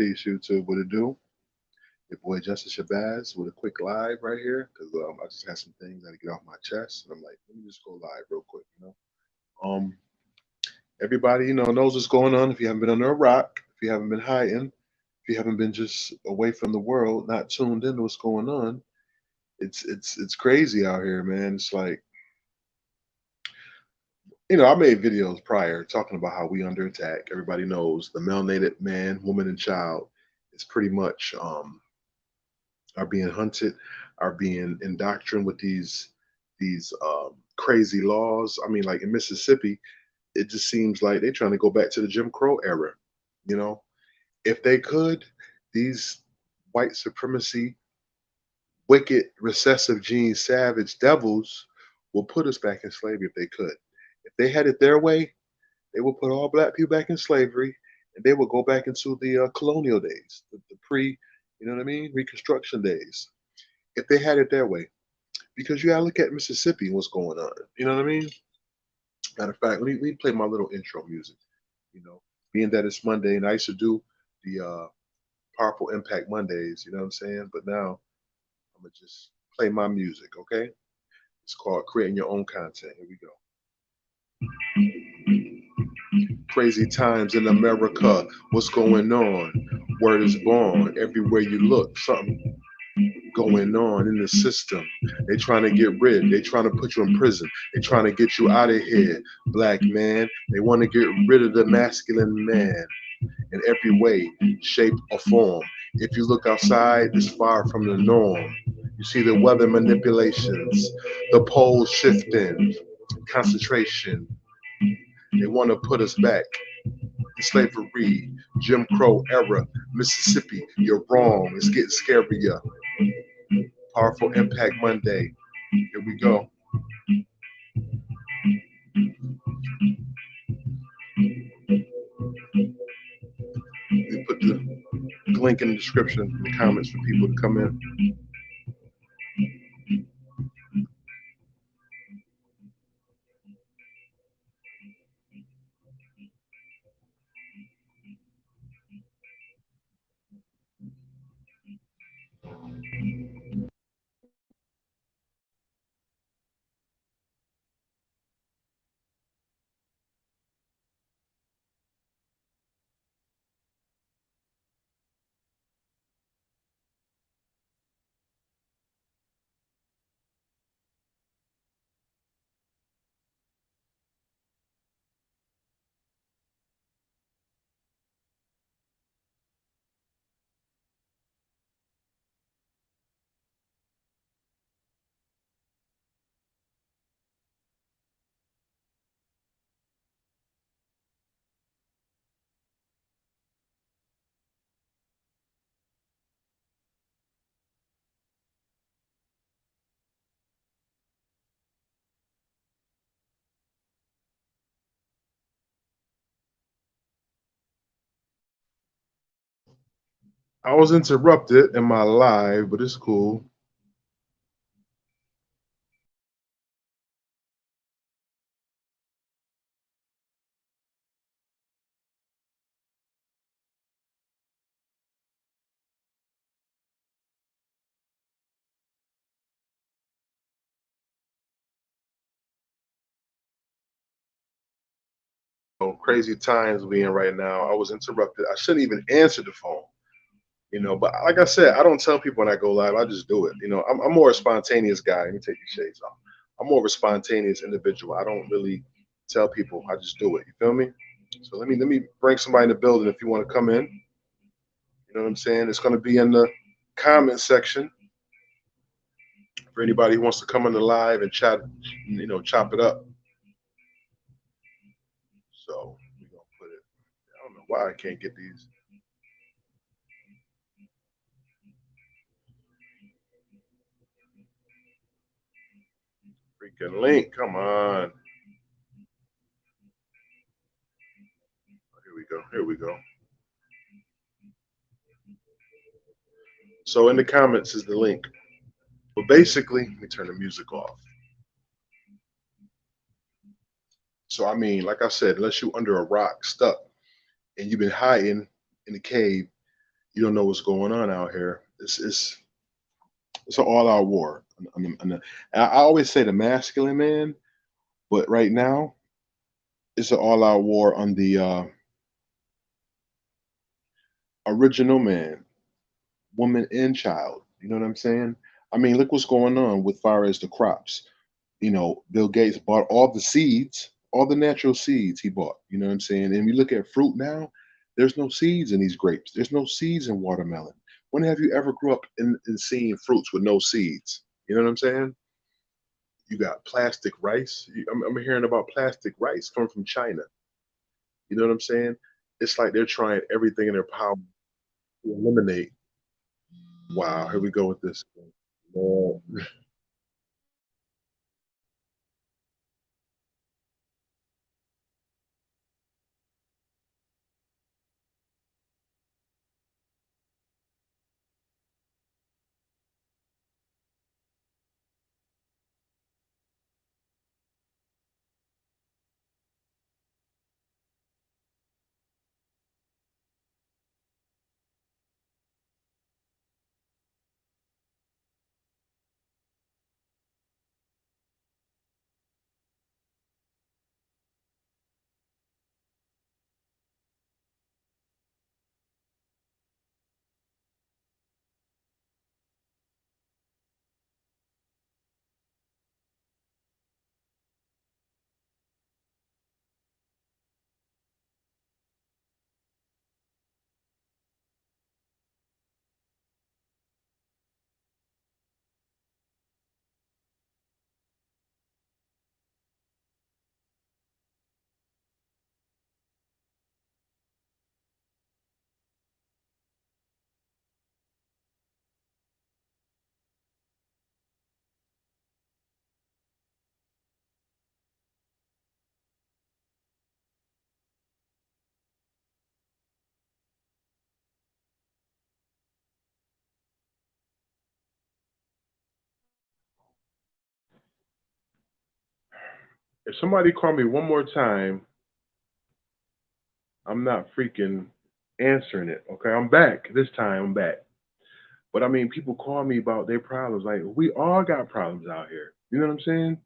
Peace, YouTube. What it do? Your boy Justice Shabazz with a quick live right here because I just had some things I had to get off my chest, and I'm like, let me just go live real quick. Everybody, knows what's going on. If you haven't been under a rock, if you haven't been hiding, if you haven't been just away from the world, not tuned into what's going on, it's crazy out here, man. It's like, I made videos prior talking about how we under attack. Everybody knows the melanated man, woman, and child is pretty much are being hunted, are being indoctrinated with these crazy laws. I mean, like in Mississippi, it just seems like they're trying to go back to the Jim Crow era. You know, if they could, these white supremacy, wicked, recessive gene, savage devils will put us back in slavery if they could. If they had it their way, they would put all black people back in slavery, and they would go back into the colonial days, the pre, Reconstruction days. If they had it their way, because you gotta look at Mississippi and what's going on. You know what I mean? Matter of fact, let me play my little intro music. You know, being that it's Monday, and I used to do the Powerful Impact Mondays. You know what I'm saying? But now I'm gonna just play my music. Okay? It's called creating your own content. Here we go. Crazy times in America. What's going on? Word is born. Everywhere you look, something going on in the system. They trying to get rid. They trying to put you in prison. They trying to get you out of here, black man. They want to get rid of the masculine man in every way, shape, or form. If you look outside, it's far from the norm. You see the weather manipulations, the poles shifting, concentration. They want to put us back in slavery, Jim Crow era, Mississippi. You're wrong. It's getting scarier. Powerful Impact Monday. Here we go. We put the link in the description, in the comments for people to come in. I was interrupted in my live, but it's cool. Crazy times we in right now. I was interrupted. I shouldn't even answer the phone. But like I said, I don't tell people when I go live. I just do it. I'm more a spontaneous guy. Let me take these shades off. I'm more of a spontaneous individual. I don't really tell people. I just do it. You feel me? So let me bring somebody in the building if you want to come in. You know what I'm saying? It's going to be in the comment section for anybody who wants to come on the live and chat. Chop it up. So we're gonna put it. I don't know why I can't get these freaking link. Come on. Here we go. Here we go. So in the comments is the link. But basically, let me turn the music off. So I like I said, unless you under a rock stuck and you've been hiding in the cave, You don't know what's going on out here. It's an all-out war. I always say the masculine man, but right now it's an all-out war on the original man, woman, and child. You know what I'm saying? I mean, look what's going on with far as the crops. Bill Gates bought all the seeds, all the natural seeds he bought. You know what I'm saying? And you look at fruit now, there's no seeds in these grapes. There's no seeds in watermelon. When have you ever grew up and seen fruits with no seeds? You know what I'm saying? You got plastic rice. I'm hearing about plastic rice coming from China. You know what I'm saying? It's like they're trying everything in their power to eliminate. Wow, here we go with this. Lord. If somebody call me one more time, I'm not freaking answering it. Okay, I'm back. This time I'm back. But I mean, people call me about their problems. Like, we all got problems out here. You know what I'm saying?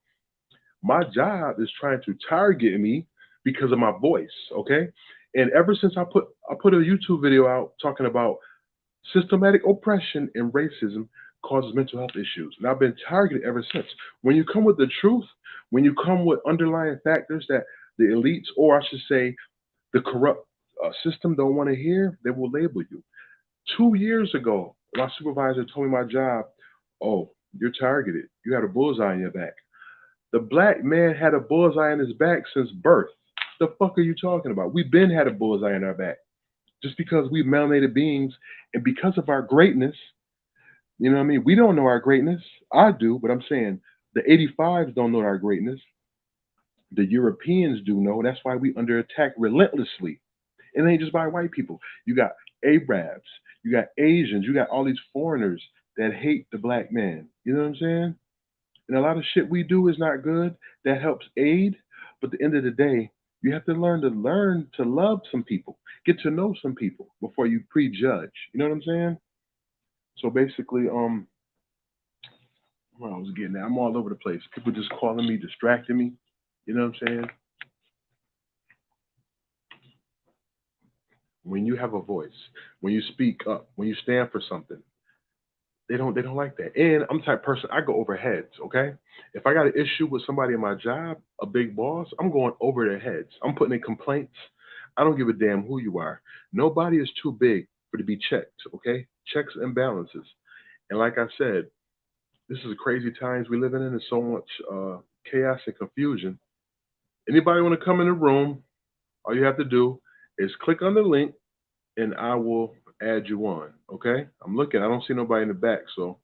My job is trying to target me because of my voice. Okay. And ever since I put a YouTube video out talking about systematic oppression and racism causes mental health issues. And I've been targeted ever since. When you come with the truth, when you come with underlying factors that the elites, or I should say, the corrupt system don't want to hear, they will label you. 2 years ago, my supervisor told me my job, oh, you're targeted. You got a bullseye on your back. The black man had a bullseye on his back since birth. The fuck are you talking about? We've been had a bullseye on our back. Just because we melanated beings and because of our greatness, you know what I mean? We don't know our greatness. I do, but I'm saying the 85s don't know our greatness. The Europeans do know. That's why we under attack relentlessly. It ain't just by white people. You got Arabs, you got Asians, you got all these foreigners that hate the black man. You know what I'm saying? And a lot of shit we do is not good. That helps aid, but at the end of the day, you have to learn to love some people, get to know some people before you prejudge. You know what I'm saying? So basically, where I was getting at, I'm all over the place. People just calling me, distracting me. You know what I'm saying? When you have a voice, when you speak up, when you stand for something, they don't like that. And I'm the type of person, I go over heads, okay? If I got an issue with somebody in my job, a big boss, I'm going over their heads. I'm putting in complaints. I don't give a damn who you are. Nobody is too big for to be checked, okay? Checks and balances. And like I said, this is crazy times we living in. There's so much chaos and confusion. Anybody want to come in the room, all you have to do is click on the link and I will add you on. Okay? I'm looking. I don't see nobody in the back, so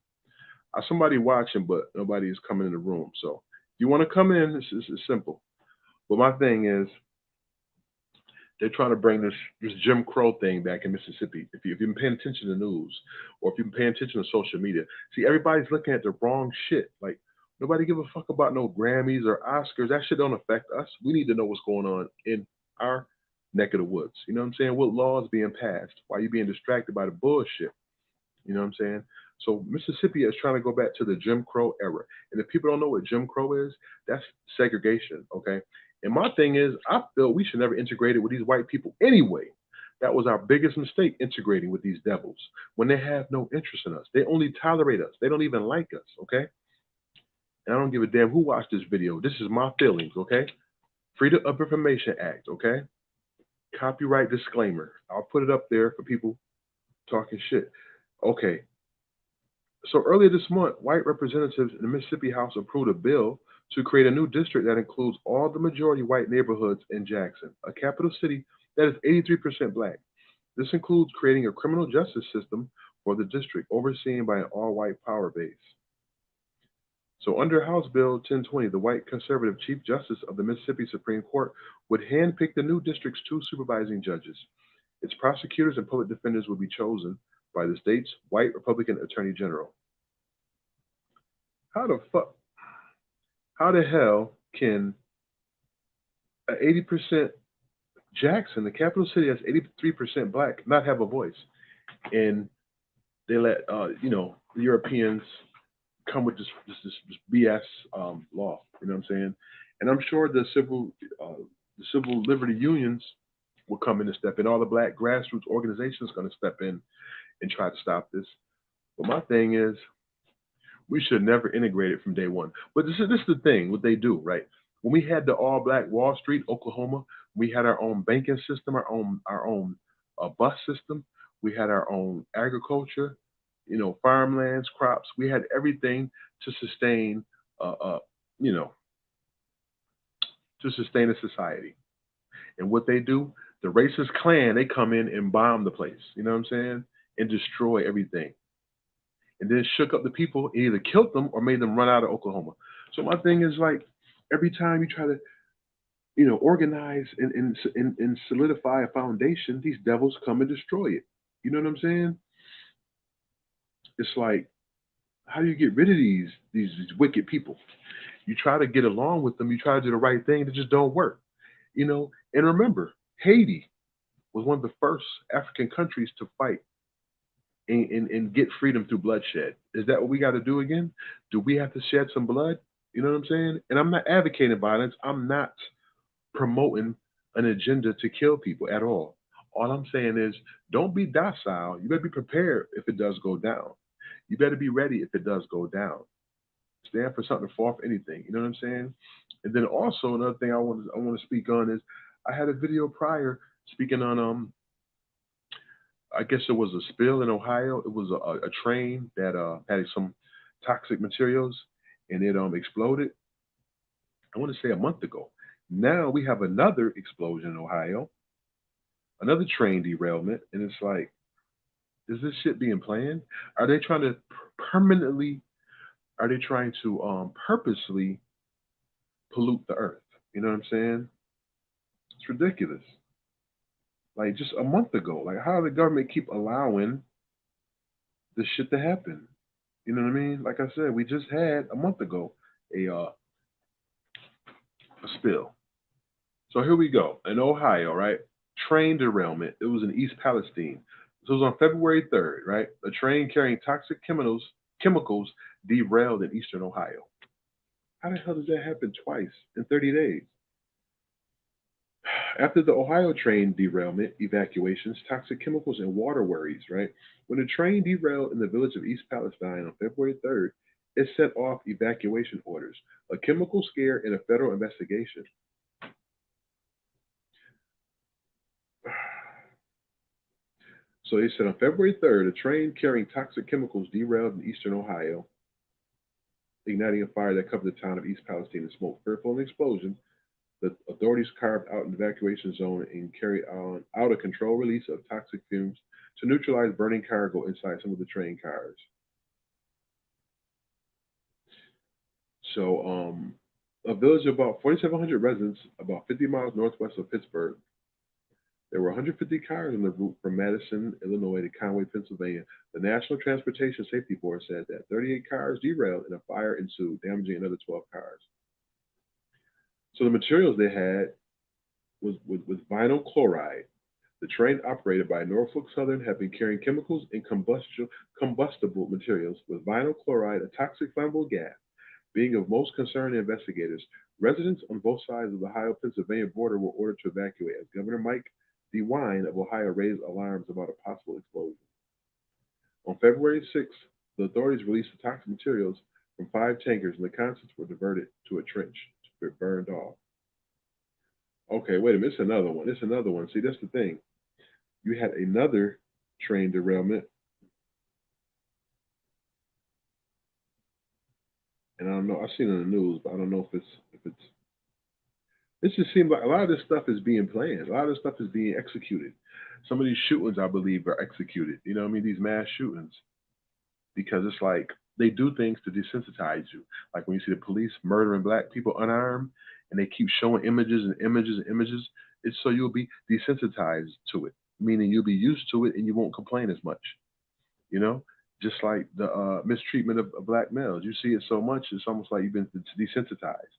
somebody watching, but nobody is coming in the room. So if you want to come in, it's simple. But my thing is, they're trying to bring this Jim Crow thing back in Mississippi. If you've been paying attention to the news, or if you've been paying attention to social media, see everybody's looking at the wrong shit. Like nobody give a fuck about no Grammys or Oscars. That shit don't affect us. We need to know what's going on in our neck of the woods. You know what I'm saying? What laws being passed? Why are you being distracted by the bullshit? You know what I'm saying? So Mississippi is trying to go back to the Jim Crow era. And if people don't know what Jim Crow is, that's segregation. Okay. And my thing is, I feel we should never integrate it with these white people anyway. That was our biggest mistake, integrating with these devils when they have no interest in us. They only tolerate us. They don't even like us. Okay. And I don't give a damn who watched this video. This is my feelings. Okay. Freedom of Information Act. Okay. Copyright disclaimer. I'll put it up there for people talking shit. Okay. So earlier this month, white representatives in the Mississippi House approved a bill to create a new district that includes all the majority white neighborhoods in Jackson, a capital city that is 83% black. This includes creating a criminal justice system for the district, overseen by an all-white power base. So under House Bill 1020, the white conservative Chief Justice of the Mississippi Supreme Court would handpick the new district's two supervising judges. Its prosecutors and public defenders would be chosen by the state's white Republican Attorney General. How the hell can 80% Jackson, the capital city that's 83% black, not have a voice? And they let the Europeans come with this BS law. You know what I'm saying? And I'm sure the civil liberty unions will come in and step in. All the black grassroots organizations going to step in and try to stop this. But my thing is, we should never integrate it from day one. But this is the thing, what they do, right? When we had the all black Wall Street, Oklahoma, we had our own banking system, our own bus system. We had our own agriculture, farmlands, crops. We had everything to sustain, to sustain a society. And what they do, the racist Klan, they come in and bomb the place. You know what I'm saying? And destroy everything. And then shook up the people, either killed them or made them run out of Oklahoma. So my thing is, like, every time you try to, organize and solidify a foundation, these devils come and destroy it. You know what I'm saying? It's like, how do you get rid of these wicked people? You try to get along with them, you try to do the right thing, it just don't work. And remember, Haiti was one of the first African countries to fight and get freedom through bloodshed. Is that what we got to do again? Do we have to shed some blood? You know what I'm saying? And I'm not advocating violence. I'm not promoting an agenda to kill people at all. All I'm saying is, don't be docile. You better be prepared if it does go down. You better be ready if it does go down. Stand for something, fall for anything. You know what I'm saying? And then also another thing I want to speak on is, I had a video prior speaking on I guess it was a spill in Ohio. It was a train that had some toxic materials, and it exploded. I want to say a month ago. Now we have another explosion in Ohio, another train derailment, and it's like, is this shit being planned? Are they trying to permanently? Are they trying to purposely pollute the earth? You know what I'm saying? It's ridiculous. Like, just a month ago, like, how the government keep allowing this shit to happen? You know what I mean? Like I said, we just had a month ago a spill. So here we go in Ohio, right? Train derailment. It was in East Palestine. So it was on February 3rd, right? A train carrying toxic chemicals derailed in eastern Ohio. How the hell does that happen twice in 30 days? After the Ohio train derailment, evacuations, toxic chemicals, and water worries, right? When the train derailed in the village of East Palestine on February 3rd, it set off evacuation orders, a chemical scare, and a federal investigation. So they said on February 3rd, a train carrying toxic chemicals derailed in eastern Ohio, igniting a fire that covered the town of East Palestine in smoke. Fearful of an explosion, the authorities carved out an evacuation zone and carried out a controlled release of toxic fumes to neutralize burning cargo inside some of the train cars. So, a village of about 4,700 residents, about 50 miles northwest of Pittsburgh. There were 150 cars on the route from Madison, Illinois to Conway, Pennsylvania. The National Transportation Safety Board said that 38 cars derailed and a fire ensued, damaging another 12 cars. So the materials they had with vinyl chloride. The train operated by Norfolk Southern had been carrying chemicals and combustible materials, with vinyl chloride, a toxic flammable gas, being of most concern to investigators. Residents on both sides of the Ohio-Pennsylvania border were ordered to evacuate as Governor Mike DeWine of Ohio raised alarms about a possible explosion. On February 6th, the authorities released the toxic materials from 5 tankers, and the contents were diverted to a trench to be burned off. Okay, wait a minute. It's another one. It's another one. See, that's the thing. You had another train derailment, and I don't know. I've seen it in the news, but I don't know if it's. It just seems like a lot of this stuff is being planned. A lot of this stuff is being executed. Some of these shootings, I believe, are executed. You know what I mean? These mass shootings, because it's like they do things to desensitize you. Like when you see the police murdering black people unarmed, and they keep showing images and images and images. It's so you'll be desensitized to it, meaning you'll be used to it and you won't complain as much. You know, just like the mistreatment of black males. You see it so much, it's almost like you've been desensitized.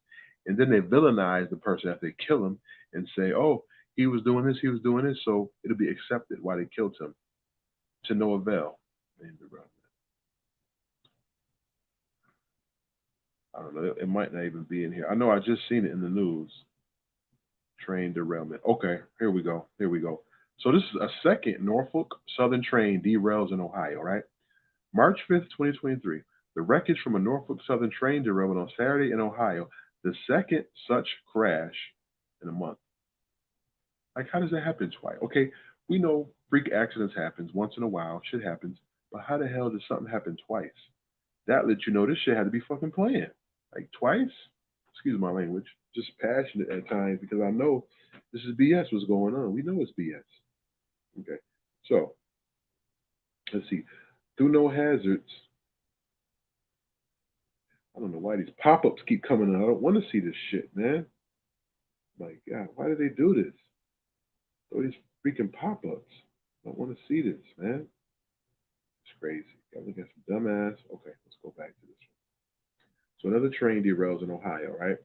And then they villainize the person after they kill him and say, "Oh, he was doing this, he was doing this," so it'll be accepted why they killed him to no avail. I don't know. It might not even be in here. I know I just seen it in the news. Train derailment. Okay, here we go. Here we go. So this is a second Norfolk Southern train derails in Ohio, right? March 5th, 2023. The wreckage from a Norfolk Southern train derailment on Saturday in Ohio, the second such crash in a month. Like, how does that happen twice? Okay, we know freak accidents happens once in a while, shit happens, but how the hell does something happen twice? That lets you know this shit had to be fucking planned. Like twice? Excuse my language. Just passionate at times because I know this is BS what's going on. We know it's BS. Okay. So let's see. Through no hazards. I don't know why these pop-ups keep coming in. I don't want to see this shit, man. My God, why do they do this? All these freaking pop-ups. I don't want to see this, man. It's crazy. Gotta look at some dumbass. Okay, let's go back to this one. So another train derails in Ohio, right?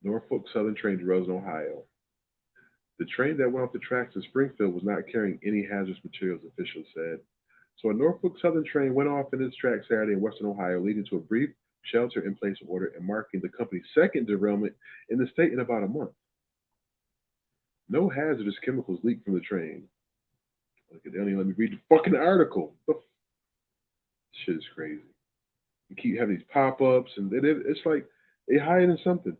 Norfolk Southern train derails in Ohio. The train that went off the tracks in Springfield was not carrying any hazardous materials, officials said. So a Norfolk Southern train went off in its track Saturday in western Ohio, leading to a brief shelter-in-place order and marking the company's second derailment in the state in about a month. No hazardous chemicals leaked from the train. Okay, they don't even let me read the fucking article. Shit is crazy. You keep having these pop-ups, and it's like they hiding something.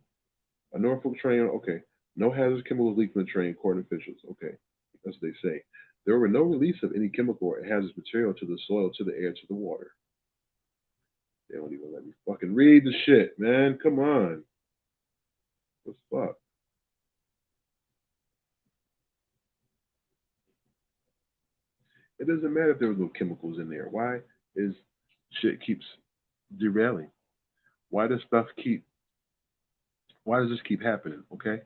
A Norfolk train, okay. No hazardous chemicals leaked from the train, according to officials. Okay, that's what they say. There were no release of any chemical or hazardous material to the soil, to the air, to the water. They don't even let me fucking read the shit, man. Come on. What the fuck? It doesn't matter if there was no chemicals in there. Why is shit keeps derailing? Why does stuff keep? Why does this keep happening? Okay,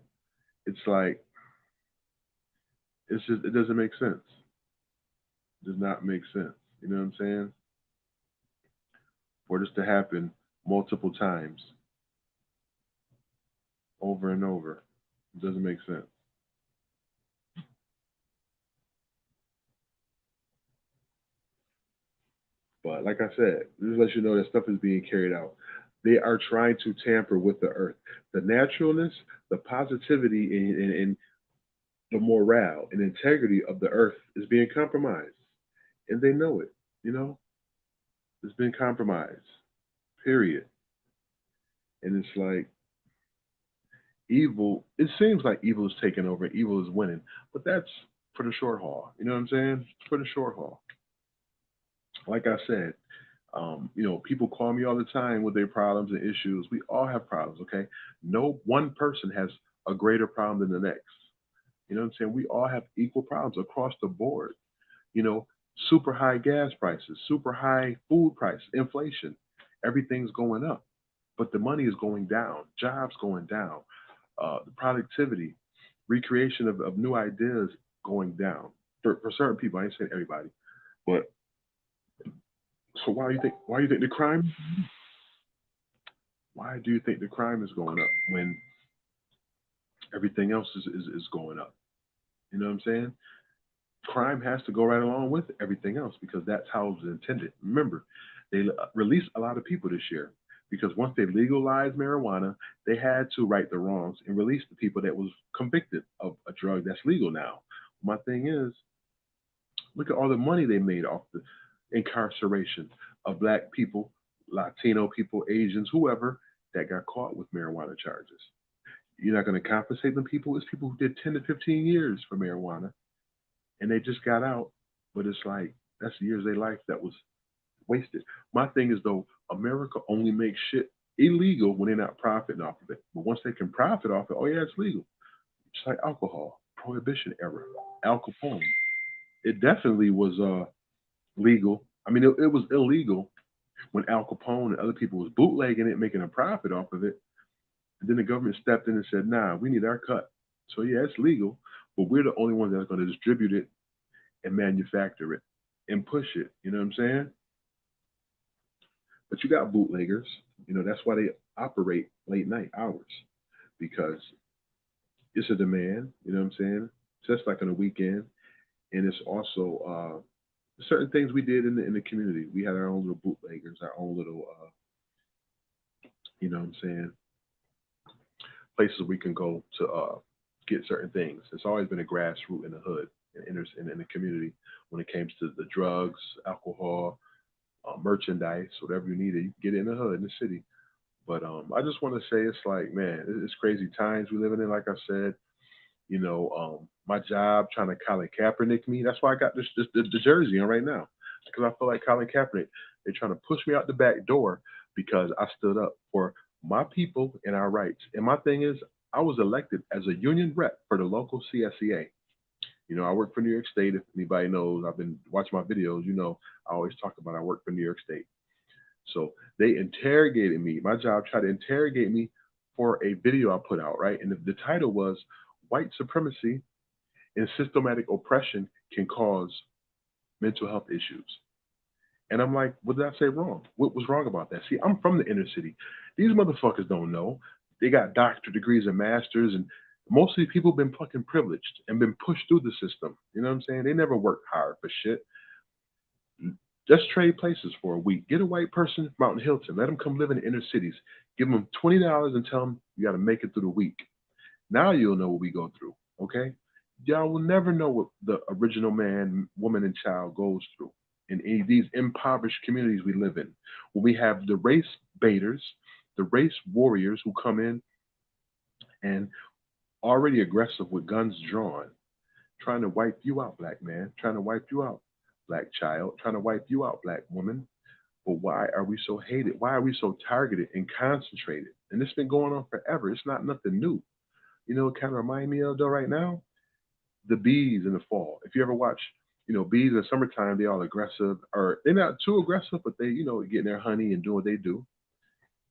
it's like it's just it doesn't make sense. It does not make sense. You know what I'm saying? For this to happen multiple times, over and over, it doesn't make sense. But like I said, this lets you know that stuff is being carried out. They are trying to tamper with the earth. The naturalness, the positivity, and the morale and integrity of the earth is being compromised. And they know it. You know, it's been compromised. Period. And it's like evil, it seems like evil is taking over, evil is winning. But that's for the short haul. You know what I'm saying? For the short haul. Like I said, people call me all the time with their problems and issues. We all have problems, okay? No one person has a greater problem than the next. You know what I'm saying? We all have equal problems across the board. You know, super high gas prices, super high food prices, inflation, everything's going up, but the money is going down, jobs going down, the productivity, recreation of new ideas going down for certain people. I ain't saying everybody, but so why do you think the crime is going up when Everything else is going up. You know what I'm saying? Crime has to go right along with everything else because that's how it was intended. Remember, they released a lot of people this year because once they legalized marijuana, they had to right the wrongs and release the people that was convicted of a drug that's legal now. My thing is, look at all the money they made off the incarceration of black people, Latino people, Asians, whoever that got caught with marijuana charges. You're not going to compensate them people. It's people who did 10 to 15 years for marijuana and they just got out. But it's like that's years of their life that was wasted. My thing is though, America only makes shit illegal when they're not profiting off of it. But once they can profit off it, oh yeah, it's legal. Just like alcohol, prohibition era, Al Capone. It definitely was legal. I mean, it was illegal when Al Capone and other people was bootlegging it, making a profit off of it. And then the government stepped in and said, "Nah, we need our cut." So yeah, it's legal, but we're the only ones that are going to distribute it and manufacture it and push it. You know what I'm saying? But you got bootleggers. You know that's why they operate late night hours because it's a demand. You know what I'm saying? Just like on a weekend, and it's also certain things we did in the community. We had our own little bootleggers, our own little you know what I'm saying, places we can go to get certain things. It's always been a grassroots in the hood, in the community when it came to the drugs, alcohol, merchandise, whatever you needed, you can get it in the hood, in the city. But I just want to say it's like, man, it's crazy times we living in. Like I said, my job trying to Colin Kaepernick me. That's why I got the jersey on right now because I feel like Colin Kaepernick. They're trying to push me out the back door because I stood up for my people and our rights. And my thing is, I was elected as a union rep for the local CSEA. You know, I work for New York State. If anybody knows, I've been watching my videos. You know, I always talk about I work for New York State. So they interrogated me. My job tried to interrogate me for a video I put out, right? And the title was "White Supremacy and Systematic Oppression Can Cause Mental Health Issues." And I'm like, what did I say wrong? What was wrong about that? See, I'm from the inner city. These motherfuckers don't know. They got doctorate degrees and masters, and most of these people have been fucking privileged and been pushed through the system. You know what I'm saying? They never worked hard for shit. Just trade places for a week. Get a white person from out in Hilton. Let them come live in the inner cities. Give them $20 and tell them you got to make it through the week. Now you'll know what we go through. Okay? Y'all will never know what the original man, woman, and child goes through in any of these impoverished communities we live in. When we have the race baiters, the race warriors who come in and already aggressive with guns drawn, trying to wipe you out, black man, trying to wipe you out, black child, trying to wipe you out, black woman. But why are we so hated? Why are we so targeted and concentrated? And it's been going on forever. It's not nothing new. You know, it kind of remind me of though right now, the bees in the fall. If you ever watch, bees in the summertime, they all aggressive, or they're not too aggressive, but they, getting their honey and doing what they do,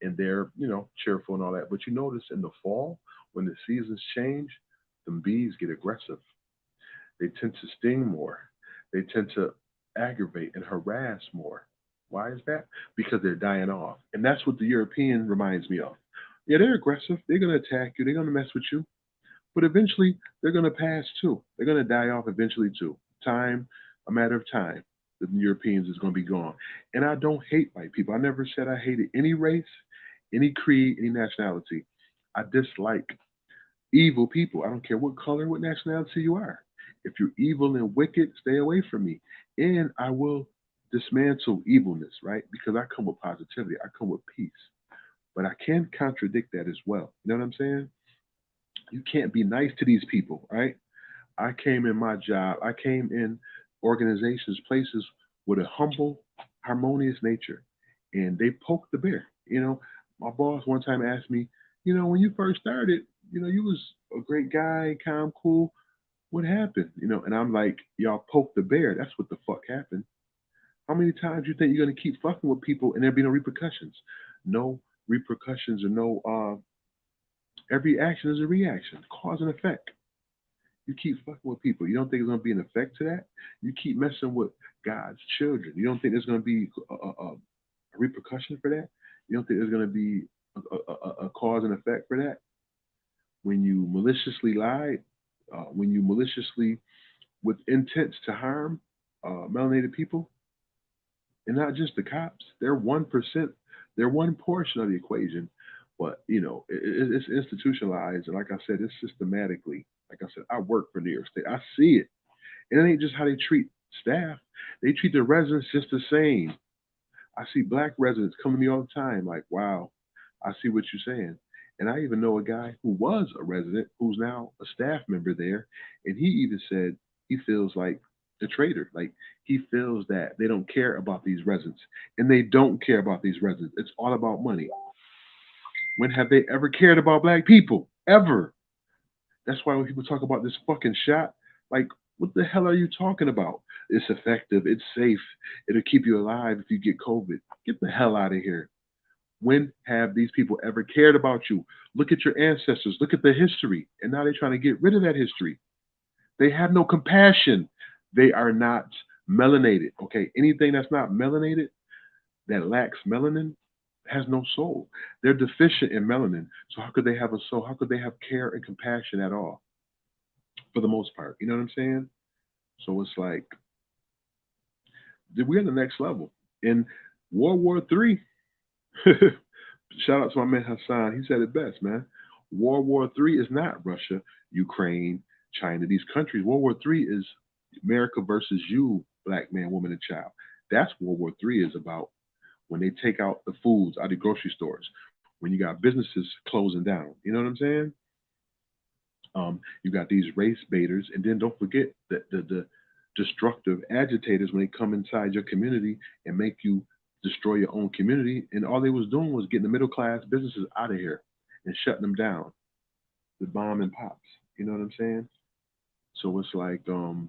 and they're, cheerful and all that. But you notice in the fall, when the seasons change, the bees get aggressive. They tend to sting more. They tend to aggravate and harass more. Why is that? Because they're dying off. And that's what the European reminds me of. Yeah, they're aggressive. They're going to attack you. They're going to mess with you. But eventually, they're going to pass too. They're going to die off eventually too. Time, a matter of time. The Europeans is going to be gone. And I don't hate white people. I never said I hated any race, any creed, any nationality. I dislike evil people. I don't care what color, what nationality you are. If you're evil and wicked, stay away from me. And I will dismantle evilness, right? Because I come with positivity, I come with peace. But I can contradict that as well. You know what I'm saying? You can't be nice to these people, right? I came in my job, I came in organizations, places with a humble, harmonious nature, and they poked the bear. My boss one time asked me, when you first started, you was a great guy, calm, cool. What happened? And I'm like, y'all poked the bear. That's what the fuck happened. How many times you think you're gonna keep fucking with people and there be no repercussions? No repercussions or no. Every action is a reaction, cause and effect. You keep fucking with people. You don't think there's gonna be an effect to that. You keep messing with God's children. You don't think there's gonna be a repercussion for that. You don't think there's gonna be a cause and effect for that. when you maliciously lie, when you maliciously with intents to harm melanated people, and not just the cops. They're 1%. They're one portion of the equation, but it's institutionalized, and like I said, it's systematically. Like I said, I work for New York State. I see it, and it ain't just how they treat staff. They treat the residents just the same. I see black residents come to me all the time, like, "Wow, I see what you're saying." And I even know a guy who was a resident who's now a staff member there, and he even said he feels like a traitor. Like he feels that they don't care about these residents, and they don't care about these residents. It's all about money. When have they ever cared about black people? Ever? That's why when people talk about this fucking shot, like, what the hell are you talking about? It's effective. It's safe. It'll keep you alive if you get COVID. Get the hell out of here. When have these people ever cared about you? Look at your ancestors. Look at the history. And now they're trying to get rid of that history. They have no compassion. They are not melanated. Okay. Anything that's not melanated, that lacks melanin, has no soul. They're deficient in melanin. So how could they have a soul? How could they have care and compassion at all? For the most part. You know what I'm saying? So it's like we're in the next level. In World War III, shout out to my man Hassan. He said it best, man. World War III is not Russia, Ukraine, China, these countries. World War III is America versus you, black man, woman, and child. That's World War III is about. When they take out the foods out of the grocery stores, when you got businesses closing down. You know what I'm saying? You got these race baiters, and then don't forget the destructive agitators when they come inside your community and make you destroy your own community. And all they was doing was getting the middle class businesses out of here and shutting them down. The bomb and pops. You know what I'm saying? So it's like you're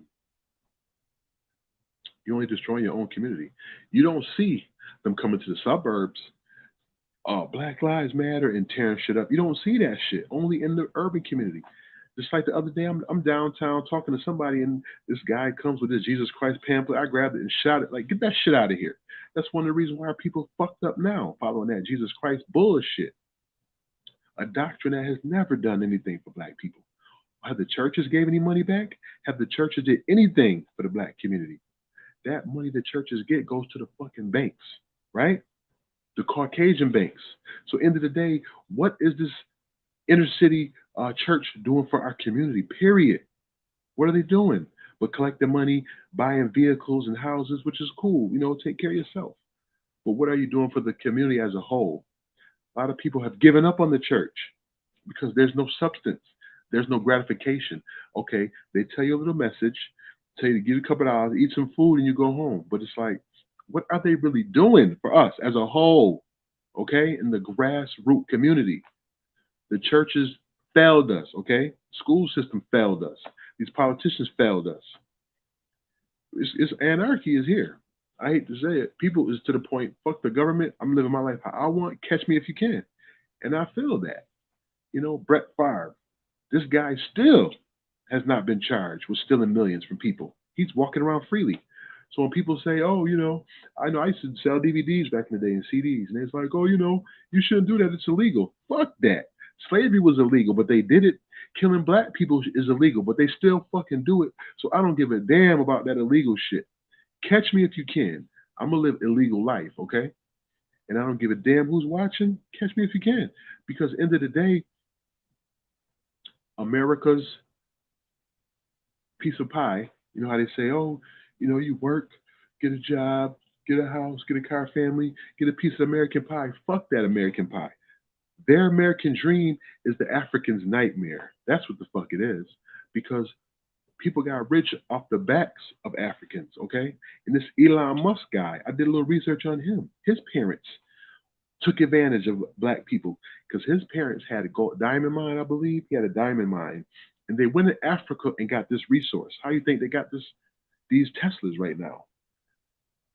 only destroying your own community. You don't see them coming to the suburbs. Black Lives Matter and tearing shit up. You don't see that shit. Only in the urban community. Just like the other day, I'm downtown talking to somebody, and this guy comes with his Jesus Christ pamphlet. I grabbed it and shot it. Like, get that shit out of here. That's one of the reasons why our people fucked up now, following that Jesus Christ bullshit. A doctrine that has never done anything for black people. Have the churches gave any money back? Have the churches did anything for the black community? That money the churches get goes to the fucking banks, right? The Caucasian banks. So end of the day, what is this inner city church doing for our community? Period. What are they doing? But collecting money, buying vehicles and houses, which is cool. Take care of yourself. But what are you doing for the community as a whole? A lot of people have given up on the church because there's no substance. There's no gratification. Okay, they tell you a little message, tell you to give you a couple of dollars, eat some food, and you go home. But it's like, what are they really doing for us as a whole? Okay, in the grassroots community. The churches failed us, okay? School system failed us. These politicians failed us. It's anarchy is here. I hate to say it. People is to the point, fuck the government. I'm living my life how I want. Catch me if you can. And I feel that. Brett Favre, this guy still has not been charged with stealing millions from people. He's walking around freely. So when people say, oh, I know I used to sell DVDs back in the day and CDs, and it's like, oh, you shouldn't do that. It's illegal. Fuck that. Slavery was illegal, but they did it. Killing black people is illegal, but they still fucking do it. So I don't give a damn about that illegal shit. Catch me if you can. I'm gonna live illegal life, okay? And I don't give a damn who's watching. Catch me if you can, because end of the day, America's piece of pie. You know how they say, oh, you work, get a job, get a house, get a car, family, get a piece of American pie. Fuck that American pie. Their American dream is the African's nightmare. That's what the fuck it is. Because people got rich off the backs of Africans, okay? And this Elon Musk guy, I did a little research on him. His parents took advantage of black people because his parents had a gold diamond mine, I believe. He had a diamond mine. And they went to Africa and got this resource. How do you think they got these Teslas right now?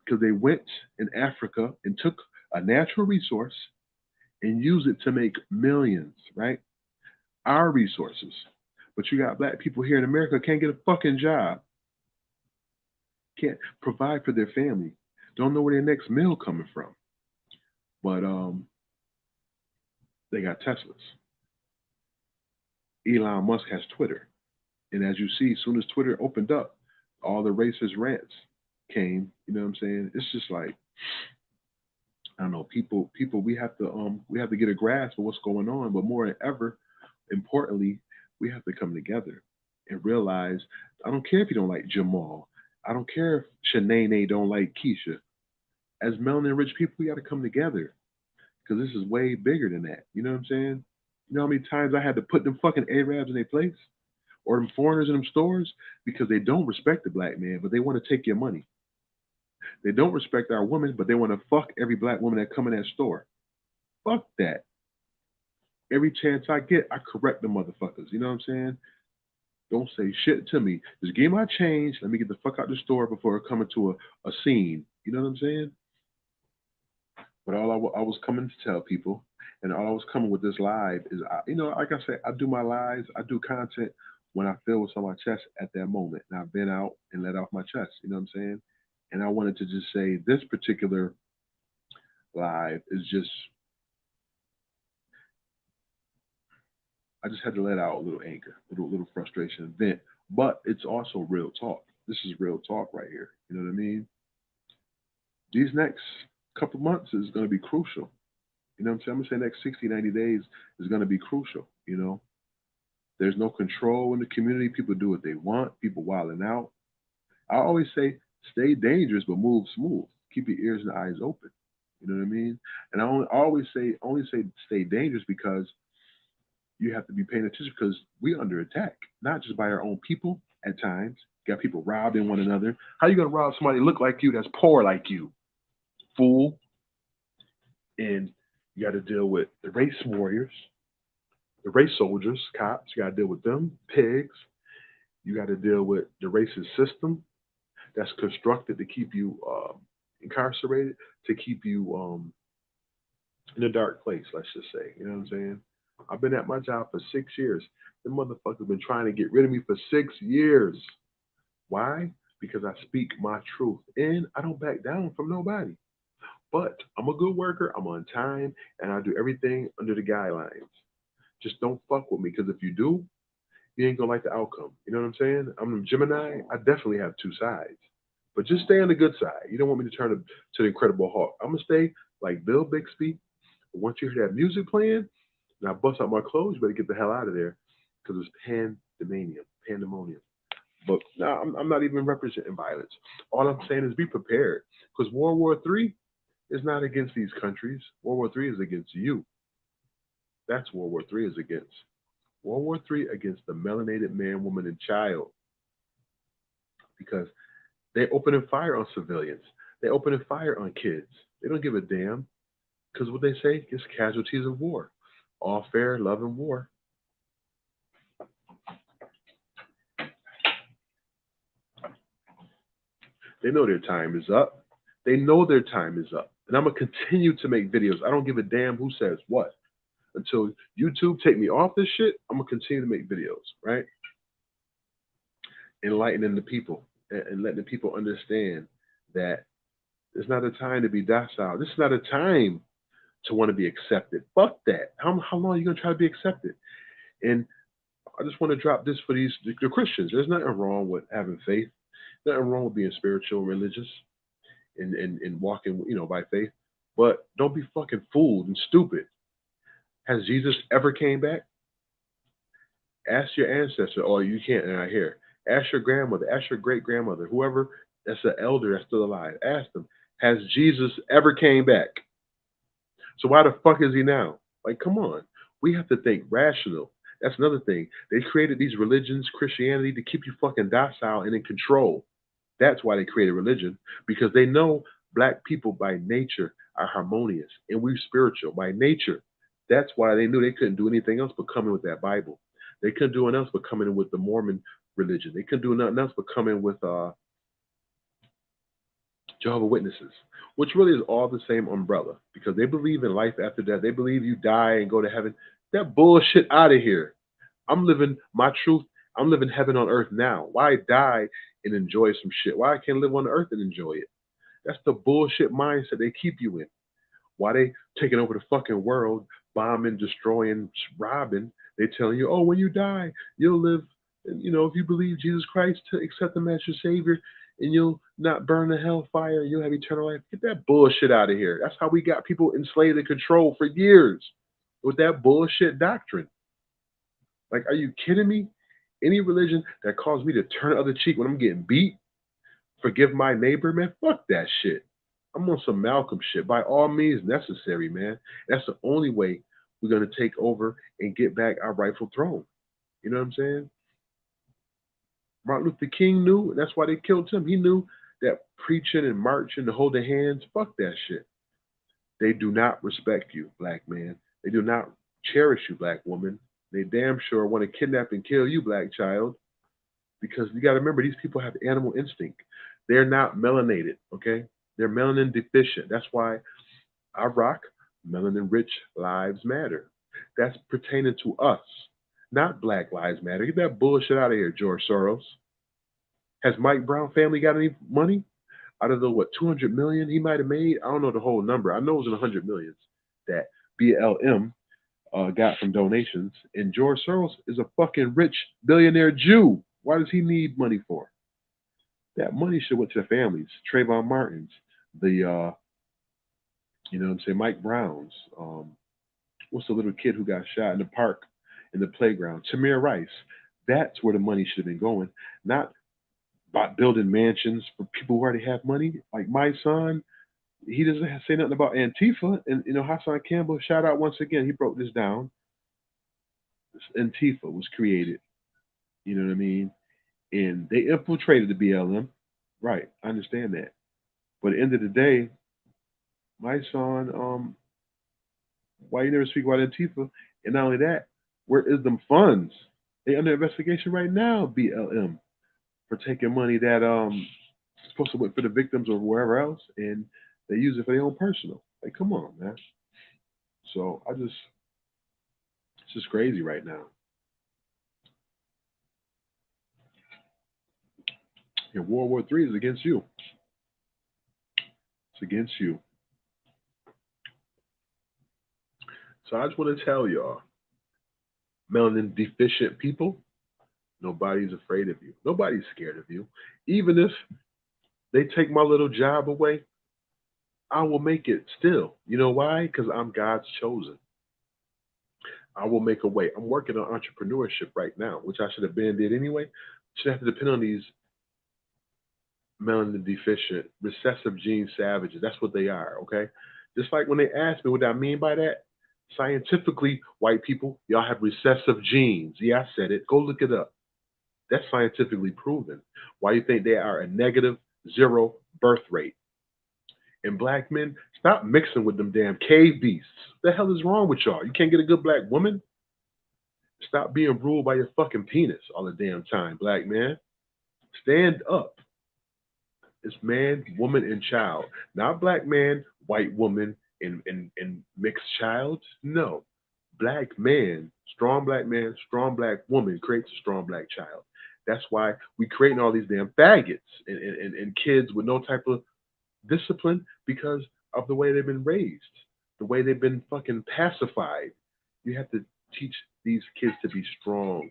Because they went in Africa and took a natural resource and used it to make millions, right? Our resources. But you got black people here in America can't get a fucking job, can't provide for their family, don't know where their next meal coming from. But they got Teslas. Elon Musk has Twitter. And as you see, as soon as Twitter opened up, all the racist rants came. You know what I'm saying? It's just like, I don't know, people we have to get a grasp of what's going on, but more than ever, importantly, we have to come together and realize I don't care if you don't like Jamal. I don't care if Shanae don't like Keisha. As melanin rich people, we got to come together because this is way bigger than that. You know what I'm saying? You know how many times I had to put them fucking Arabs in their place or them foreigners in them stores because they don't respect the black man, but they want to take your money. They don't respect our women, but they want to fuck every black woman that come in that store. Fuck that. Every chance I get, I correct the motherfuckers. You know what I'm saying? Don't say shit to me. Just give me my change. Let me get the fuck out the store before I come into a scene. You know what I'm saying? But I was coming to tell people, and all I was coming with this live is, like I said, I do my lives, I do content when I feel what's on my chest at that moment. And I've been out and let off my chest. You know what I'm saying? And I wanted to just say this particular live is just, I just had to let out a little anger, little frustration, vent. But it's also real talk. This is real talk right here. You know what I mean? These next couple months is going to be crucial. You know what I'm saying? I'm going to say next 60, 90 days is going to be crucial. You know, there's no control in the community. People do what they want. People wilding out. I always say, stay dangerous, but move smooth. Keep your ears and eyes open. You know what I mean? And always say, stay dangerous because you have to be paying attention because we're under attack, not just by our own people at times. You got people robbing one another. How you gonna rob somebody that look like you that's poor like you? Fool. And you got to deal with the race warriors, the race soldiers, cops. You got to deal with them, pigs. You got to deal with the racist system that's constructed to keep you incarcerated, to keep you in a dark place, let's just say. You know what I'm saying? I've been at my job for 6 years. The motherfuckers been trying to get rid of me for 6 years. Why? Because I speak my truth and I don't back down from nobody. But I'm a good worker, I'm on time, and I do everything under the guidelines. Just don't fuck with me, because if you do, you ain't gonna like the outcome. You know what I'm saying? I'm a Gemini. I definitely have two sides, but just stay on the good side. You don't want me to turn to the Incredible Hulk. I'm gonna stay like Bill Bixby. But once you hear that music playing, and I bust out my clothes, you better get the hell out of there, because it's pandemonium. But no, I'm not even representing violence. All I'm saying is be prepared, because World War III is not against these countries. World War III is against you. That's World War III is against. World War III against the melanated man, woman, and child, because they opening fire on civilians. They opening fire on kids. They don't give a damn, because what they say is casualties of war. All fair, love, and war. They know their time is up. They know their time is up. And I'm going to continue to make videos. I don't give a damn who says what. Until YouTube take me off this shit, I'm going to continue to make videos, right? Enlightening the people and letting the people understand that it's not a time to be docile. This is not a time to want to be accepted. Fuck that. How long are you going to try to be accepted? And I just want to drop this for the Christians. There's nothing wrong with having faith. Nothing wrong with being spiritual, religious, and walking, by faith. But don't be fucking fooled and stupid. Has Jesus ever came back? Ask your ancestor. Oh, you can't. And I hear. Ask your grandmother. Ask your great grandmother. Whoever that's an elder that's still alive. Ask them. Has Jesus ever came back? So why the fuck is he now? Like, come on. We have to think rational. That's another thing. They created these religions, Christianity, to keep you fucking docile and in control. That's why they created religion, because they know black people by nature are harmonious and we're spiritual by nature. That's why they knew they couldn't do anything else but come in with that Bible. They couldn't do anything else but come in with the Mormon religion. They couldn't do nothing else but come in with Jehovah Witnesses, which really is all the same umbrella, because they believe in life after death. They believe you die and go to heaven. That bullshit out of here. I'm living my truth. I'm living heaven on earth now. Why die and enjoy some shit? Why I can't live on the earth and enjoy it? That's the bullshit mindset they keep you in. Why they taking over the fucking world, bombing, destroying, robbing? They telling you, oh, when you die, you'll live. And, if you believe Jesus Christ, to accept Him as your Savior, and you'll not burn the hellfire, you'll have eternal life. Get that bullshit out of here. That's how we got people enslaved and controlled for years with that bullshit doctrine. Like, are you kidding me? Any religion that caused me to turn the other cheek when I'm getting beat, forgive my neighbor, man, fuck that shit. I'm on some Malcolm shit. By all means necessary, man. That's the only way we're going to take over and get back our rightful throne. You know what I'm saying? Martin Luther King knew, and that's why they killed him. He knew that preaching and marching and holding hands, fuck that shit. They do not respect you, black man. They do not cherish you, black woman. They damn sure want to kidnap and kill you, black child, because you got to remember these people have animal instinct. They're not melanated, okay? They're melanin deficient. That's why I rock melanin rich lives matter. That's pertaining to us, not Black Lives Matter. Get that bullshit out of here, George Soros. Has Mike Brown family got any money? Out of the 200 million he might have made? I don't know the whole number. I know it was in the 100 millions that BLM got from donations. And George Soros is a fucking rich billionaire Jew. Why does he need money for? That money should went to the families. Trayvon Martin's, the you know what I'm saying, Mike Brown's. What's the little kid who got shot in the park in the playground? Tamir Rice. That's where the money should have been going, not by building mansions for people who already have money. Like my son, he doesn't say nothing about Antifa. And Hassan Campbell, shout out once again. He broke this down. Antifa was created. You know what I mean? And they infiltrated the BLM. Right, I understand that. But at the end of the day, my son, why you never speak about Antifa? And not only that, where is them funds? They under investigation right now, BLM, for taking money that supposed to went for the victims or wherever else, and they use it for their own personal. Like, come on, man. So it's just crazy right now. And World War III is against you. It's against you. So I just want to tell y'all, melanin deficient people, nobody's afraid of you. Nobody's scared of you. Even if they take my little job away, I will make it still. You know why? Because I'm God's chosen. I will make a way. I'm working on entrepreneurship right now, which I should have been did anyway. Should have to depend on these melanin deficient, recessive gene savages. That's what they are, okay? Just like when they ask me what I mean by that, scientifically, white people, y'all have recessive genes. Yeah, I said it. Go look it up. That's scientifically proven. Why you think they are a negative 0 birth rate? And black men, stop mixing with them damn cave beasts. What the hell is wrong with y'all? You can't get a good black woman? Stop being ruled by your fucking penis all the damn time, black man. Stand up. It's man, woman, and child. Not black man, white woman, and mixed child. No. Black man, strong black woman creates a strong black child. That's why we creating all these damn faggots and kids with no type of discipline because of the way they've been raised, the way they've been fucking pacified. You have to teach these kids to be strong,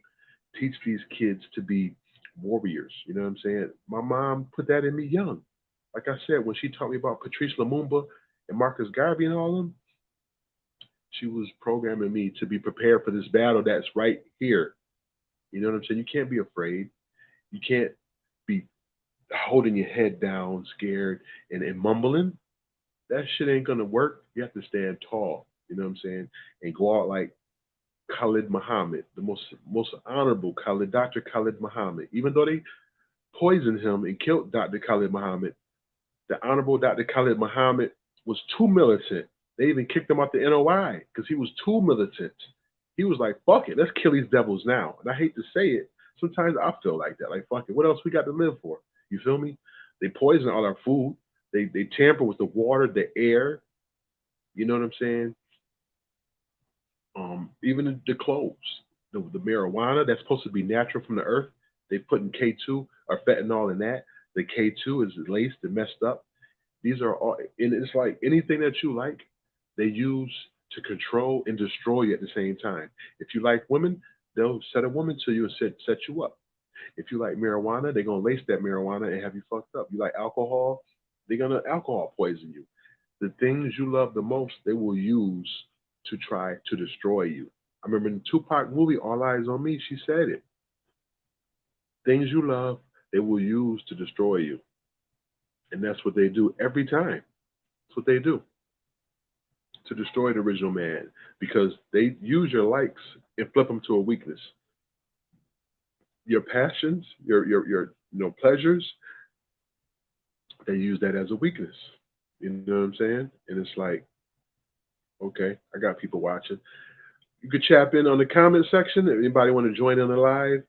teach these kids to be warriors. You know what I'm saying? My mom put that in me young. Like I said, when she taught me about Patrice Lumumba and Marcus Garvey and all of them, she was programming me to be prepared for this battle that's right here. You know what I'm saying? You can't be afraid. You can't be holding your head down, scared, and mumbling. That shit ain't gonna work. You have to stand tall. You know what I'm saying? And go out like Khalid Muhammad, the most honorable Khalid, Dr. Khalid Muhammad. Even though they poisoned him and killed Dr. Khalid Muhammad, the honorable Dr. Khalid Muhammad was too militant. They even kicked him out the NOI because he was too militant. He was like, fuck it, let's kill these devils now. And I hate to say it, sometimes I feel like that. Like, fuck it, what else we got to live for? You feel me? They poison all our food. They tamper with the water, the air. You know what I'm saying? Even the clothes, the marijuana that's supposed to be natural from the earth, they put in K2 or fentanyl in that. The K2 is laced and messed up. These are all, and it's like anything that you like, they use to control and destroy you at the same time. If you like women, they'll set a woman to you and set you up. If you like marijuana, they're gonna lace that marijuana and have you fucked up. You like alcohol, they're gonna alcohol poison you. The things you love the most, they will use to try to destroy you. I remember in the Tupac movie, All Eyes on Me, she said it. Things you love, they will use to destroy you. And that's what they do every time. That's what they do to destroy the original man because they use your likes and flip them to a weakness. Your passions, your pleasures, they use that as a weakness. You know what I'm saying? And it's like, okay, I got people watching. You could chap in on the comment section. If anybody want to join in the live,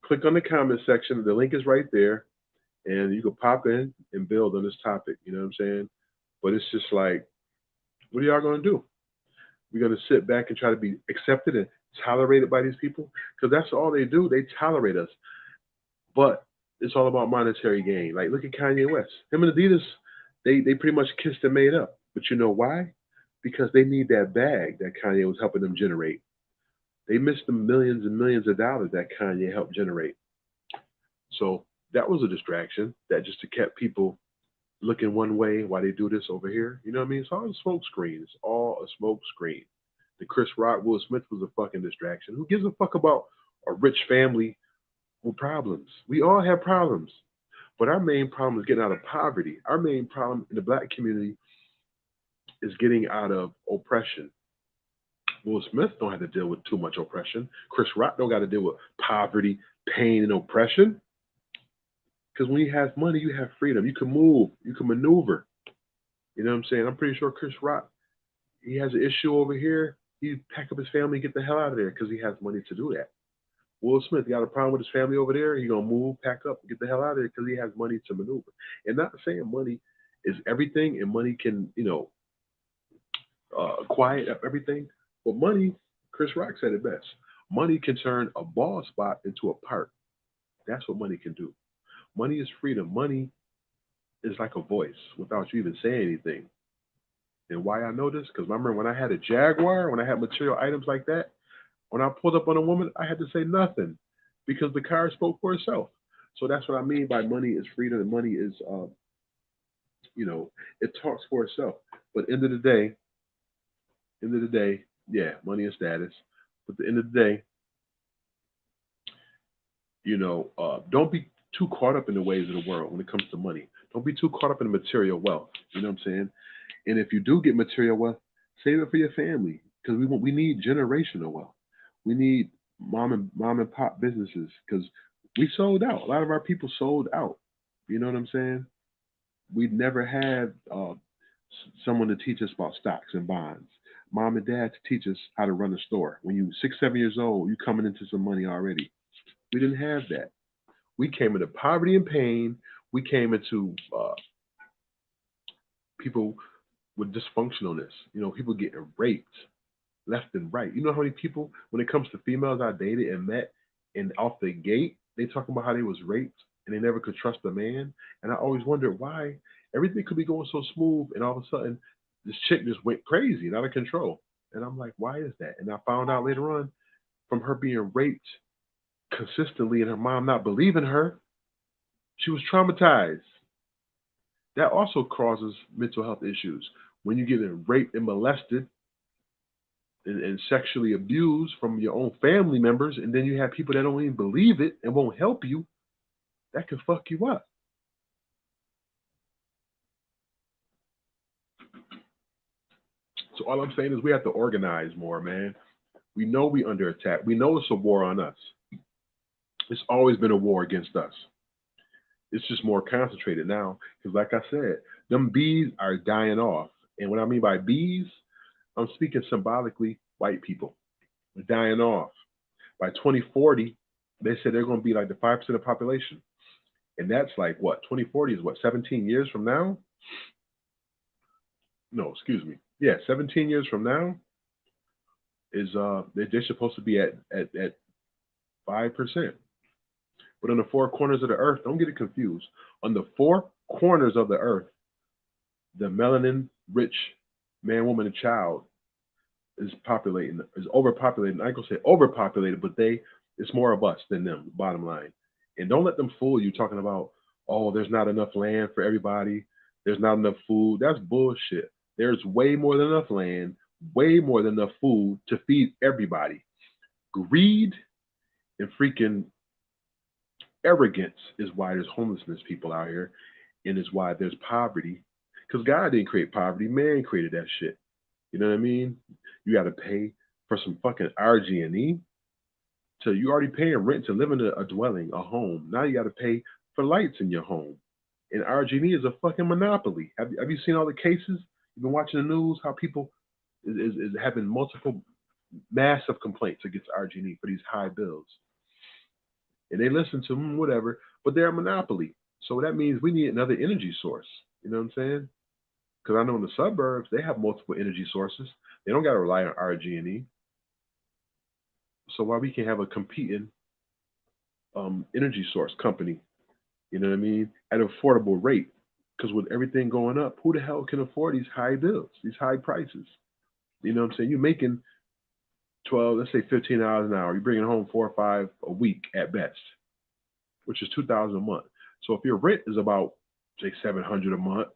click on the comment section. The link is right there. And you can pop in and build on this topic. You know what I'm saying? But it's just like, what are y'all going to do? We're going to sit back and try to be accepted and tolerated by these people? Because that's all they do. They tolerate us. But it's all about monetary gain. Like, look at Kanye West. Him and Adidas, they pretty much kissed and made up. But you know why? Because they need that bag that Kanye was helping them generate. They missed the millions and millions of dollars that Kanye helped generate. So that was a distraction that just kept people looking one way while they do this over here. You know what I mean? It's all a smoke screen. It's all a smoke screen. The Chris Rock, Will Smith was a fucking distraction. Who gives a fuck about a rich family with problems? We all have problems. But our main problem is getting out of poverty. Our main problem in the black community is getting out of oppression. Will Smith don't have to deal with too much oppression. Chris Rock don't got to deal with poverty, pain, and oppression. Because when you have money, you have freedom. You can move. You can maneuver. You know what I'm saying? I'm pretty sure Chris Rock, he has an issue over here. He pack up his family and get the hell out of there because he has money to do that. Will Smith got a problem with his family over there. He's going to move, pack up, and get the hell out of there because he has money to maneuver. And not saying money is everything and money can, quiet up everything. But money, Chris Rock said it best. Money can turn a ball spot into a park. That's what money can do. Money is freedom. Money is like a voice without you even saying anything. And why I know this? Because remember when I had a Jaguar, when I had material items like that, when I pulled up on a woman, I had to say nothing because the car spoke for itself. So that's what I mean by money is freedom and money is, it talks for itself. But end of the day, yeah, money is status. But at the end of the day, don't be too caught up in the ways of the world when it comes to money. Don't be too caught up in material wealth. You know what I'm saying? And if you do get material wealth, save it for your family because we need generational wealth. We need mom and pop businesses because we sold out. A lot of our people sold out. You know what I'm saying? We never had someone to teach us about stocks and bonds. Mom and dad to teach us how to run a store. When you 6, 7 years old, you coming into some money already. We didn't have that. We came into poverty and pain. We came into people with dysfunctionalness. People getting raped left and right. You know how many people, when it comes to females I dated and met, and off the gate, they talking about how they was raped and they never could trust a man. And I always wondered why everything could be going so smooth and all of a sudden this chick just went crazy and out of control. And I'm like, why is that? And I found out later on from her being raped consistently and her mom not believing her, she was traumatized. That also causes mental health issues. When you get raped and molested and sexually abused from your own family members, and then you have people that don't even believe it and won't help you, that can fuck you up. So all I'm saying is we have to organize more, man. We know we under attack. We know it's a war on us. It's always been a war against us. It's just more concentrated now. Because like I said, them bees are dying off. And what I mean by bees, I'm speaking symbolically white people. They're dying off. By 2040, they said they're going to be like the 5% of the population. And that's like what? 2040 is what? 17 years from now? No, excuse me. Yeah, 17 years from now is they're supposed to be at 5%. But on the four corners of the earth, don't get it confused. On the four corners of the earth, the melanin rich man, woman, and child is overpopulated. I ain't gonna say overpopulated, but it's more of us than them. Bottom line, and don't let them fool you talking about, oh, there's not enough land for everybody, there's not enough food. That's bullshit. There's way more than enough land, way more than enough food to feed everybody. Greed and freaking arrogance is why there's homelessness people out here, and is why there's poverty. Because God didn't create poverty, man created that shit. You know what I mean? You got to pay for some fucking RG&E. So you already paying rent to live in a dwelling, a home. Now you got to pay for lights in your home. And RG&E is a fucking monopoly. Have you seen all the cases? You've been watching the news, how people is having multiple massive complaints against RG&E for these high bills. And they listen to them, whatever, but they're a monopoly. So that means we need another energy source. You know what I'm saying? Because I know in the suburbs, they have multiple energy sources. They don't got to rely on RG&E. So why we can have a competing energy source company, you know what I mean, at an affordable rate? Because with everything going up, who the hell can afford these high bills, these high prices? You know what I'm saying? You're making 12, let's say $15 an hour. You're bringing home 4 or 5 a week at best, which is 2,000 a month. So if your rent is about say 700 a month,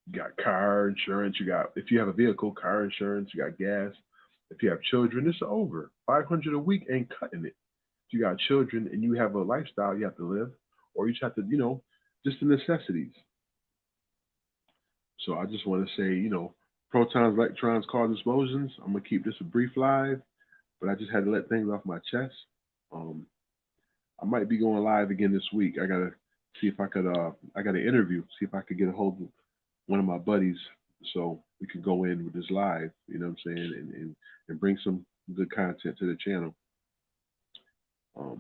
you got car insurance, you got, if you have a vehicle, car insurance, you got gas. If you have children, it's over. 500 a week ain't cutting it. If you got children and you have a lifestyle you have to live, or you just have to, just the necessities. So I just want to say, protons, electrons cause explosions. I'm gonna keep this a brief live, but I just had to let things off my chest. Um, I might be going live again this week. I gotta see if I could. I got an interview. See if I could get a hold of one of my buddies so we could go in with this live. You know what I'm saying, and bring some good content to the channel. Hope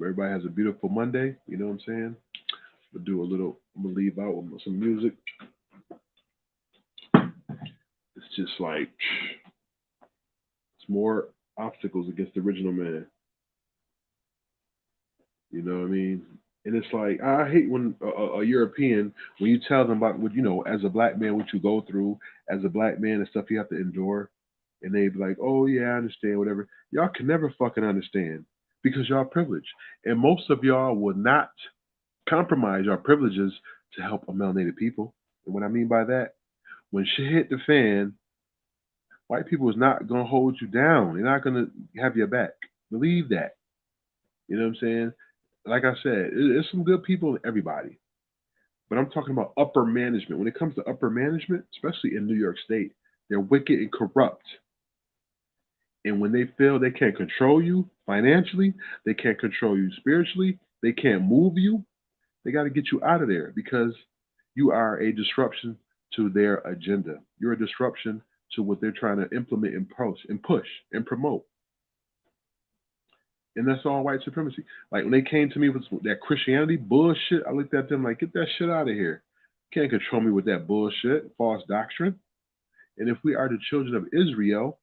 everybody has a beautiful Monday. You know what I'm saying. We'll do a little. I'm gonna leave out with some music. It's just like it's more obstacles against the original man. You know what I mean? And it's like I hate when a European, when you tell them about what as a black man, what you go through as a black man and stuff you have to endure, and they be like, "Oh yeah, I understand, whatever." Y'all can never fucking understand because y'all privileged, and most of y'all will not compromise your privileges to help a melanated people. And what I mean by that, when shit hit the fan, white people is not gonna hold you down. They're not gonna have your back. Believe that. You know what I'm saying? Like I said, there's some good people in everybody. But I'm talking about upper management. When it comes to upper management, especially in New York State, they're wicked and corrupt. And when they feel they can't control you financially, they can't control you spiritually, they can't move you, they got to get you out of there because you are a disruption to their agenda. You're a disruption to what they're trying to implement and push and promote. And that's all white supremacy. Like when they came to me with that Christianity bullshit, I looked at them like, get that shit out of here. Can't control me with that bullshit, false doctrine. And if we are the children of Israel,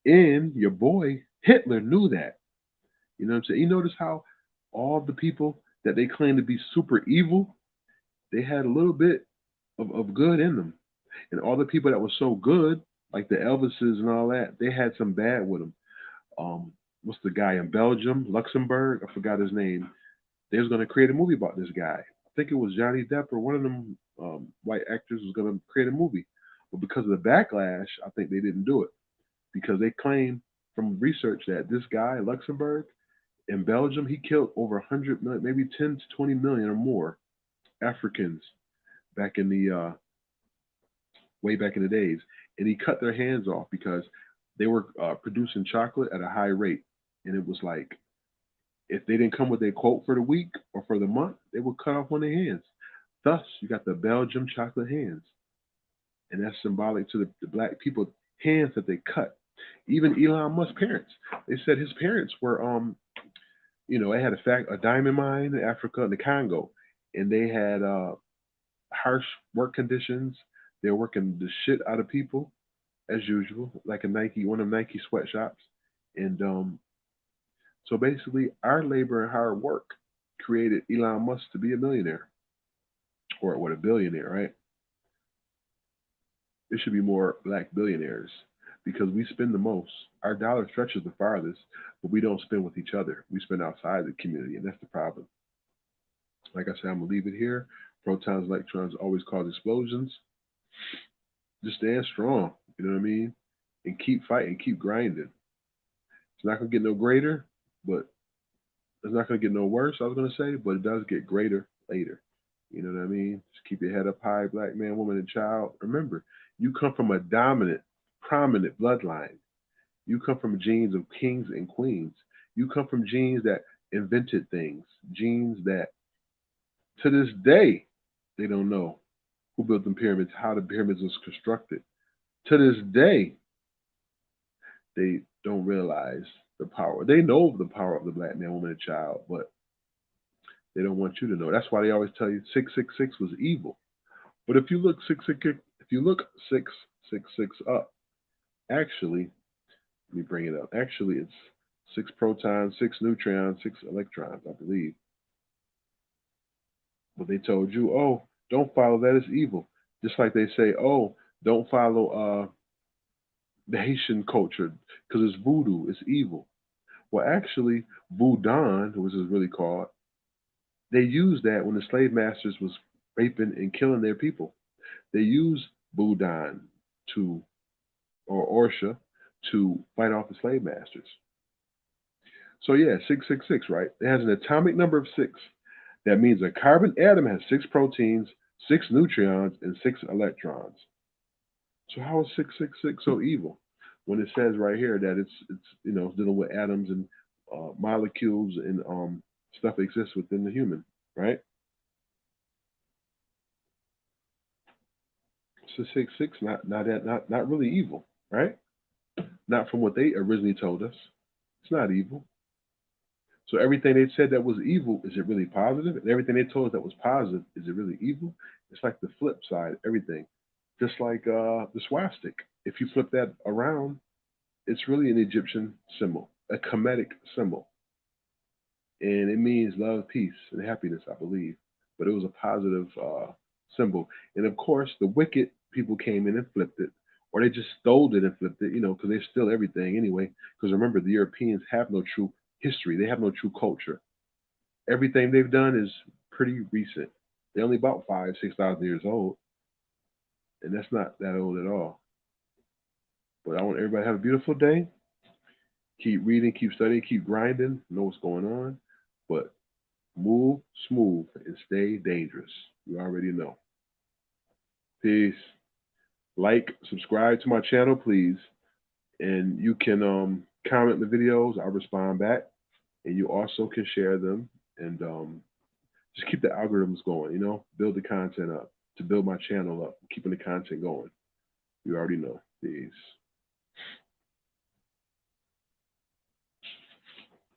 and your boy Hitler knew that. You know what I'm saying? You notice how all the people that they claim to be super evil, they had a little bit of good in them. And all the people that were so good, like the Elvises and all that, they had some bad with them. What's the guy in Belgium, Luxembourg? I forgot his name. They was going to create a movie about this guy. I think it was Johnny Depp or one of them white actors was going to create a movie. But because of the backlash, I think they didn't do it because they claim from research that this guy in Luxembourg in Belgium, he killed over 100 million, maybe 10 to 20 million or more Africans back in the way back in the days, and he cut their hands off because they were producing chocolate at a high rate, and it was like if they didn't come with a quote for the week or for the month, they would cut off one of their hands. Thus, you got the Belgium chocolate hands, and that's symbolic to the black people hands that they cut. Even Elon Musk's parents, they said his parents were they had a diamond mine in Africa in the Congo, and they had harsh work conditions. They're working the shit out of people as usual, like a Nike, one of Nike sweatshops. And so basically, our labor and hard work created Elon Musk to be a millionaire or what a billionaire, right? There should be more black billionaires. because we spend the most. Our dollar stretches the farthest, but we don't spend with each other. We spend outside the community, and that's the problem. Like I said, I'm gonna leave it here. Protons, electrons always cause explosions. Just stand strong. You know what I mean? And keep fighting, keep grinding. It's not gonna get no greater, but it's not gonna get no worse. I was gonna say, but it does get greater later. You know what I mean? Just keep your head up high, black man, woman, and child. Remember, you come from a dominant, prominent bloodline. You come from genes of kings and queens. You come from genes that invented things, genes that to this day they don't know who built the pyramids, how the pyramids was constructed. To this day, they don't realize the power. They know the power of the black man, woman, and child, but they don't want you to know. That's why they always tell you 666 was evil. But if you look 666 up, actually, let me bring it up. Actually, it's 6 protons, 6 neutrons, 6 electrons, I believe. But they told you, oh, don't follow that, it's evil. Just like they say, oh, don't follow the Haitian culture because it's voodoo, it's evil. Well, actually, Voodoo, which is really called, they used that when the slave masters was raping and killing their people. They used Voodoo to, or Orsha, to fight off the slave masters. So yeah, 666, right? It has an atomic number of 6. That means a carbon atom has 6 proteins, 6 neutrons, and 6 electrons. So how is 666 so evil? When it says right here that it's dealing with atoms and molecules and stuff exists within the human, right? So 666 not really evil, right? Not from what they originally told us. It's not evil. So everything they said that was evil, is it really positive? And everything they told us that was positive, is it really evil? It's like the flip side, everything. Just like the swastic. If you flip that around, it's really an Egyptian symbol, a Kemetic symbol. And it means love, peace, and happiness, I believe. But it was a positive symbol. And of course, the wicked people came in and flipped it, or they just stole it and flipped it, because they steal everything anyway. Because remember, the Europeans have no true history, they have no true culture. Everything they've done is pretty recent. They're only about 6,000 years old, and that's not that old at all. But I want everybody to have a beautiful day. Keep reading, keep studying, keep grinding, know what's going on. But move smooth and stay dangerous. You already know. Peace. Like, subscribe to my channel, please. And you can comment the videos. I'll respond back. And you also can share them and just keep the algorithms going, build the content up to build my channel up, keeping the content going. You already know. Peace.